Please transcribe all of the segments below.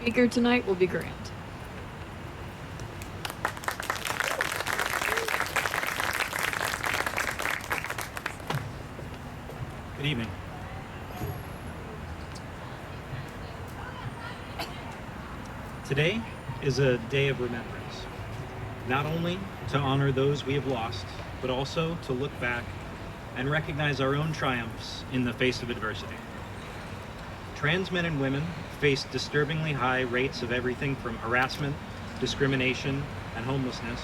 Speaker tonight will be Grant. Good evening. Today is a day of remembrance, not only to honor those we have lost, but also to look back and recognize our own triumphs in the face of adversity. Trans men and women face disturbingly high rates of everything from harassment, discrimination, and homelessness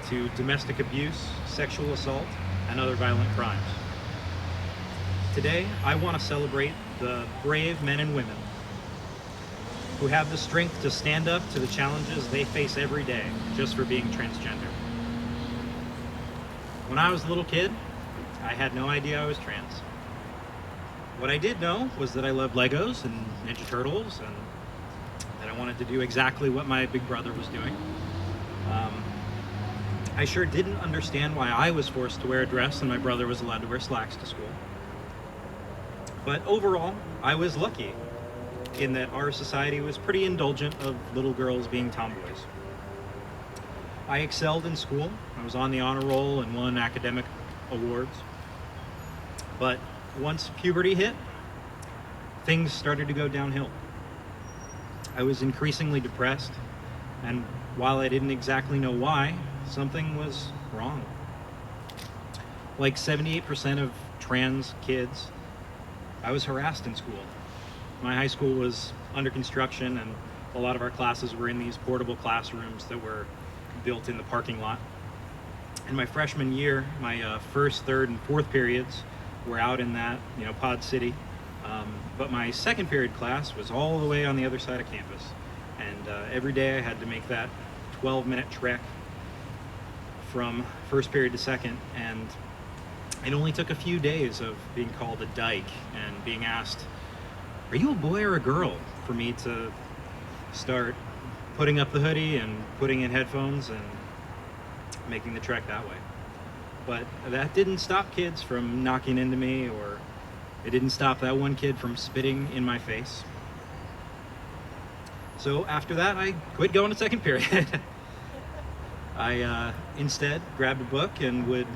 to domestic abuse, sexual assault, and other violent crimes. Today, I want to celebrate the brave men and women who have the strength to stand up to the challenges they face every day just for being transgender. When I was a little kid, I had no idea I was trans. What I did know was that I loved Legos and Ninja Turtles and that I wanted to do exactly what my big brother was doing. I sure didn't understand why I was forced to wear a dress and my brother was allowed to wear slacks to school. But overall, I was lucky in that our society was pretty indulgent of little girls being tomboys. I excelled in school. I was on the honor roll and won academic awards. But once puberty hit, things started to go downhill. I was increasingly depressed, and while I didn't exactly know why, something was wrong. Like 78% of trans kids, I was harassed in school. My high school was under construction, and a lot of our classes were in these portable classrooms that were built in the parking lot. In my freshman year, my first, third, and fourth periods were out in that, Pod City. But my second period class was all the way on the other side of campus. And every day I had to make that 12-minute trek from first period to second. And it only took a few days of being called a dyke and being asked, "Are you a boy or a girl?" for me to start putting up the hoodie and putting in headphones and making the trek that way. But that didn't stop kids from knocking into me, or it didn't stop that one kid from spitting in my face. So after that, I quit going to second period. I instead grabbed a book and would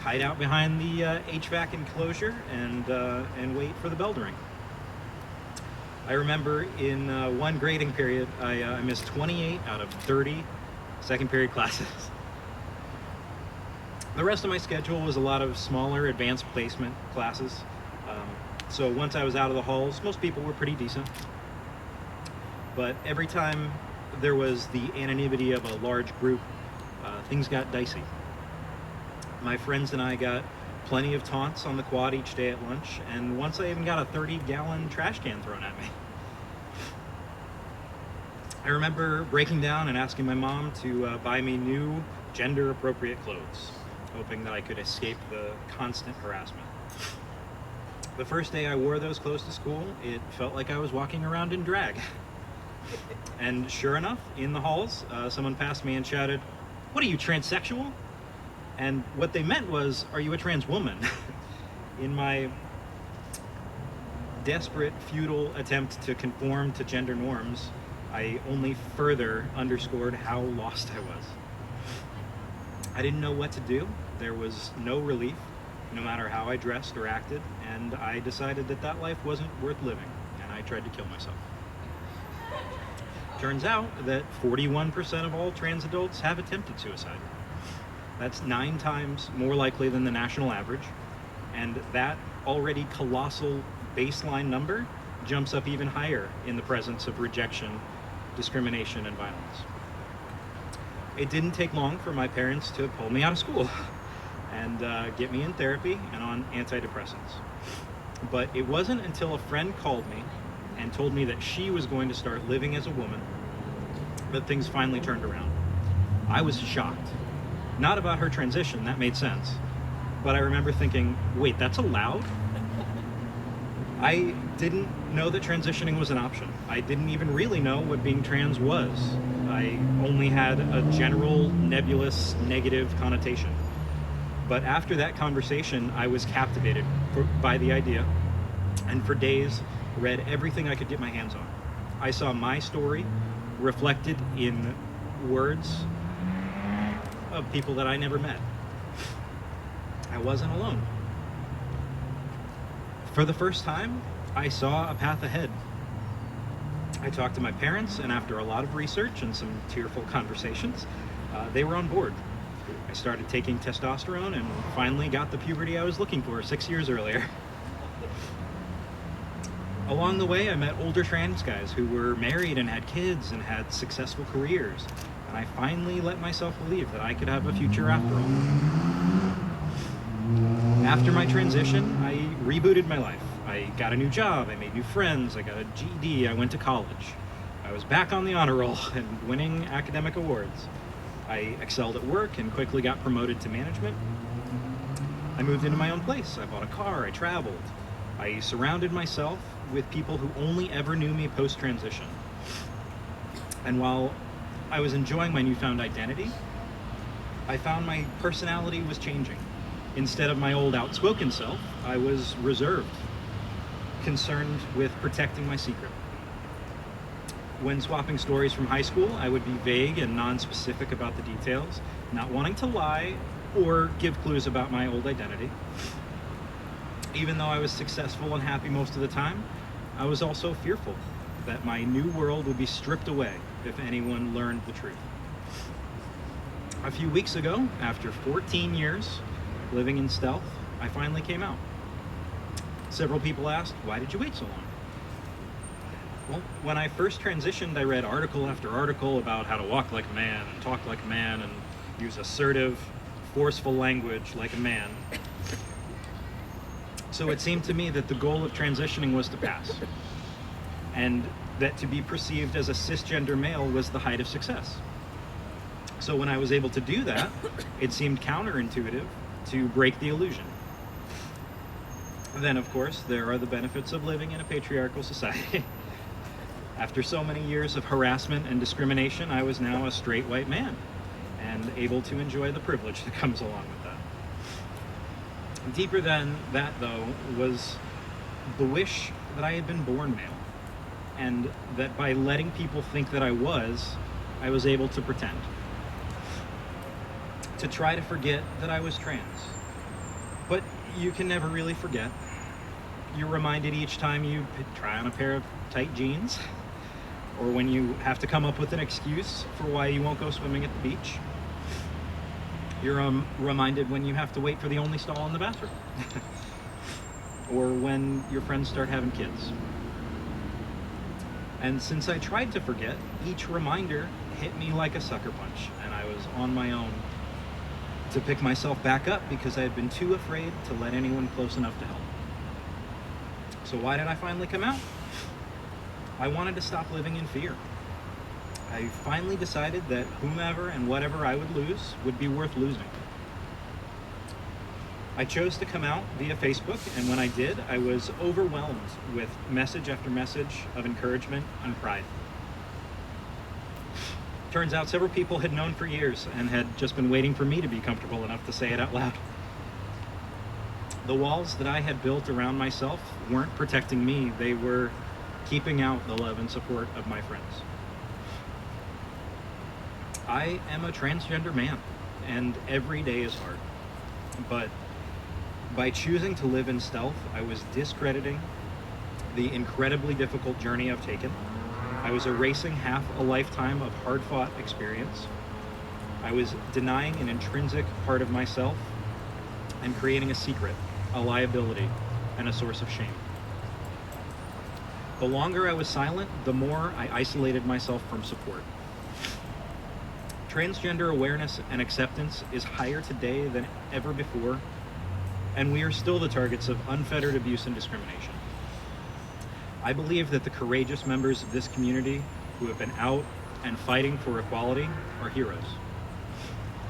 hide out behind the HVAC enclosure and wait for the bell to ring. I remember in one grading period, I missed 28 out of 30 second period classes. The rest of my schedule was a lot of smaller advanced placement classes. So once I was out of the halls, most people were pretty decent. But every time there was the anonymity of a large group, things got dicey. My friends and I got plenty of taunts on the quad each day at lunch, and once I even got a 30-gallon trash can thrown at me. I remember breaking down and asking my mom to buy me new gender-appropriate clothes, hoping that I could escape the constant harassment. The first day I wore those clothes to school, it felt like I was walking around in drag. And sure enough, in the halls, someone passed me and shouted, "What are you, transsexual?" And what they meant was, "Are you a trans woman?" In my desperate, futile attempt to conform to gender norms, I only further underscored how lost I was. I didn't know what to do. There was no relief, no matter how I dressed or acted, and I decided that that life wasn't worth living, and I tried to kill myself. Turns out that 41% of all trans adults have attempted suicide. That's 9 times more likely than the national average, and that already colossal baseline number jumps up even higher in the presence of rejection, discrimination, and violence. It didn't take long for my parents to pull me out of school and get me in therapy and on antidepressants. But it wasn't until a friend called me and told me that she was going to start living as a woman that things finally turned around. I was shocked. Not about her transition, that made sense. But I remember thinking, wait, that's allowed? I didn't know that transitioning was an option. I didn't even really know what being trans was. I only had a general, nebulous, negative connotation. But after that conversation, I was captivated by the idea, and for days read everything I could get my hands on. I saw my story reflected in words of people that I never met. I wasn't alone. For the first time, I saw a path ahead. I talked to my parents, and after a lot of research and some tearful conversations, they were on board. I started taking testosterone and finally got the puberty I was looking for 6 years earlier. Along the way, I met older trans guys who were married and had kids and had successful careers, and I finally let myself believe that I could have a future after all. After my transition, I rebooted my life. I got a new job, I made new friends, I got a GED, I went to college. I was back on the honor roll and winning academic awards. I excelled at work and quickly got promoted to management. I moved into my own place, I bought a car, I traveled. I surrounded myself with people who only ever knew me post-transition. And while I was enjoying my newfound identity, I found my personality was changing. Instead of my old outspoken self, I was reserved, concerned with protecting my secret. When swapping stories from high school, I would be vague and non-specific about the details, not wanting to lie or give clues about my old identity. Even though I was successful and happy most of the time, I was also fearful that my new world would be stripped away if anyone learned the truth. A few weeks ago, after 14 years living in stealth, I finally came out. Several people asked, why did you wait so long? Well, when I first transitioned, I read article after article about how to walk like a man and talk like a man and use assertive, forceful language like a man. So it seemed to me that the goal of transitioning was to pass, and that to be perceived as a cisgender male was the height of success. So when I was able to do that, it seemed counterintuitive to break the illusion. Then, of course, there are the benefits of living in a patriarchal society. After so many years of harassment and discrimination, I was now a straight white man and able to enjoy the privilege that comes along with that. Deeper than that, though, was the wish that I had been born male, and that by letting people think that I was able to pretend. To try to forget that I was trans. But you can never really forget. You're reminded each time you try on a pair of tight jeans, or when you have to come up with an excuse for why you won't go swimming at the beach. You're reminded when you have to wait for the only stall in the bathroom. Or when your friends start having kids. And since I tried to forget, each reminder hit me like a sucker punch, and I was on my own to pick myself back up because I had been too afraid to let anyone close enough to help. So why did I finally come out? I wanted to stop living in fear. I finally decided that whomever and whatever I would lose would be worth losing. I chose to come out via Facebook, and when I did, I was overwhelmed with message after message of encouragement and pride. Turns out several people had known for years and had just been waiting for me to be comfortable enough to say it out loud. The walls that I had built around myself weren't protecting me, they were keeping out the love and support of my friends. I am a transgender man, and every day is hard. But by choosing to live in stealth, I was discrediting the incredibly difficult journey I've taken. I was erasing half a lifetime of hard-fought experience. I was denying an intrinsic part of myself and creating a secret, a liability, and a source of shame. The longer I was silent, the more I isolated myself from support. Transgender awareness and acceptance is higher today than ever before, and we are still the targets of unfettered abuse and discrimination. I believe that the courageous members of this community who have been out and fighting for equality are heroes.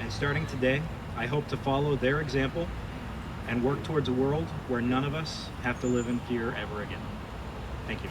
And starting today, I hope to follow their example and work towards a world where none of us have to live in fear ever again. Thank you.